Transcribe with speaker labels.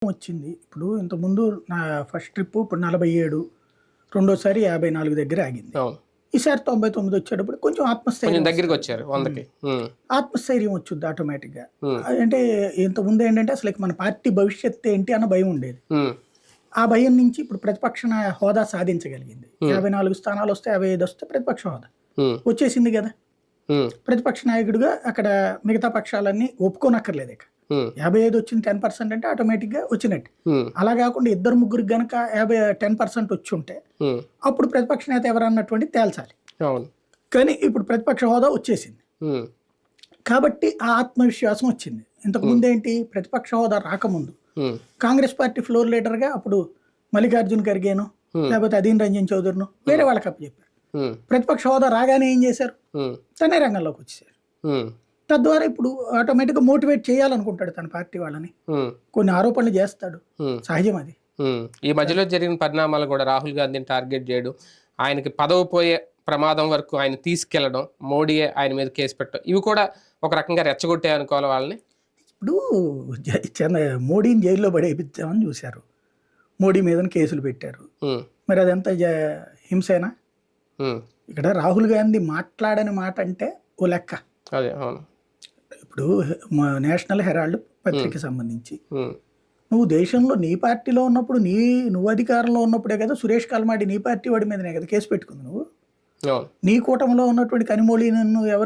Speaker 1: వచ్చింది. ఇప్పుడు ఇంతకుముందు నా ఫస్ట్ ట్రిప్ ఇప్పుడు 47, రెండోసారి 54 దగ్గర ఆగింది.
Speaker 2: అవును.
Speaker 1: ఈసారి 99 వచ్చేటప్పుడు కొంచెం
Speaker 2: కొంచెం
Speaker 1: ఆత్మస్థైర్యం
Speaker 2: దగ్గరికి
Speaker 1: వస్తది.
Speaker 2: వచ్చారు 100కి.
Speaker 1: ఆత్మస్థైర్యం వచ్చుద్ది ఆటోమేటిక్‌గా.
Speaker 2: హ్మ్.
Speaker 1: అంటే ఇంతకుముందు ఏంటంటే అసలు మన పార్టీ భవిష్యత్తు ఏంటి అన్న భయం ఉండేది.
Speaker 2: హ్మ్.
Speaker 1: ఆ భయం నుంచి ఇప్పుడు ప్రతిపక్ష హోదా సాధించగలిగింది.
Speaker 2: హ్మ్.
Speaker 1: 54 స్థానాలు వస్తే 55 వస్తే ప్రతిపక్ష హోదా
Speaker 2: హ్మ్.
Speaker 1: వచ్చేసింది కదా!
Speaker 2: హ్మ్.
Speaker 1: ప్రతిపక్ష నాయకుడిగా అక్కడ మిగతా పక్షాలన్నీ ఒప్పుకోనక్కర్లేదు ఇక.
Speaker 2: హ్మ్.
Speaker 1: 55 వచ్చింది 10% అంటే ఆటోమేటిక్‌గా వచ్చినట్టు.
Speaker 2: హ్మ్.
Speaker 1: అలా కాకుండా ఇద్దరు ముగ్గురికి గనక 10% వచ్చుంటే
Speaker 2: హ్మ్.
Speaker 1: అప్పుడు ప్రతిపక్ష నేత ఎవరన్నటువంటిది తేల్చాలి.
Speaker 2: అవును.
Speaker 1: కానీ ఇప్పుడు ప్రతిపక్ష హోదా వచ్చేసింది.
Speaker 2: హ్మ్.
Speaker 1: కాబట్టి ఆ ఆత్మవిశ్వాసం వచ్చింది. ఇంతకుముందు ఏంటి ప్రతిపక్ష హోదా రాకముందు
Speaker 2: హ్మ్.
Speaker 1: కాంగ్రెస్ పార్టీ ఫ్లోర్ లీడర్‌గా అప్పుడు మల్లికార్జున ఖర్గేనో లేకపోతే అదీన్ రంజన్ చౌదరినో వేరే వాళ్ళకి అప్పచెప్పారు.
Speaker 2: హ్మ్.
Speaker 1: ప్రతిపక్ష హోదా రాగానే ఏం చేశారు?
Speaker 2: హ్మ్.
Speaker 1: తనే రంగంలోకి వచ్చేసారు.
Speaker 2: హ్మ్.
Speaker 1: తద్వారా ఇప్పుడు ఆటోమేటిక్‌గా మోటివేట్ చేయాలనుకుంటాడు తన పార్టీ వాళ్ళని.
Speaker 2: హ్మ్.
Speaker 1: కొన్ని ఆరోపణలు చేస్తాడు.
Speaker 2: హ్మ్.
Speaker 1: సహజం అది.
Speaker 2: ఈ మధ్యలో జరిగిన పరిణామాలు కూడా రాహుల్ గాంధీని టార్గెట్ చేయడం, ఆయనకి పదవి పోయే ప్రమాదం వరకు ఆయన తీసుకెళ్లడం, మోడీయే ఆయన మీద కేసు పెట్టడం, ఇవి కూడా ఒక రకంగా రెచ్చగొట్టే అనుకోవాలి వాళ్ళని.
Speaker 1: ఇప్పుడు మోడీని జైల్లో పడేపిద్దామని చూశారు. మోడీ మీదన కేసులు పెట్టారు.
Speaker 2: హ్మ్.
Speaker 1: మరి అదంతా హింసేనా?
Speaker 2: హ్మ్.
Speaker 1: ఇక్కడ రాహుల్ గాంధీ మాట్లాడని మాట అంటే ఓ లెక్క.
Speaker 2: అదే. అవును.
Speaker 1: ఇప్పుడు నేషనల్ హెరాల్డ్
Speaker 2: హ్మ్.
Speaker 1: పత్రికకి సంబంధించి
Speaker 2: హ్మ్.
Speaker 1: నువ్వు దేశంలో నీ పార్టీలో ఉన్నప్పుడు నువ్వు అధికారంలో ఉన్నప్పుడే కదా సురేష్ కల్మాడి నీ పార్టీ వాడి మీదనే కదా కేసు పెట్టుకుంది నువ్వు.
Speaker 2: అవును.
Speaker 1: నీ కూటమిలో ఉన్నటువంటి కనిమొళి నన్ను ఎవరు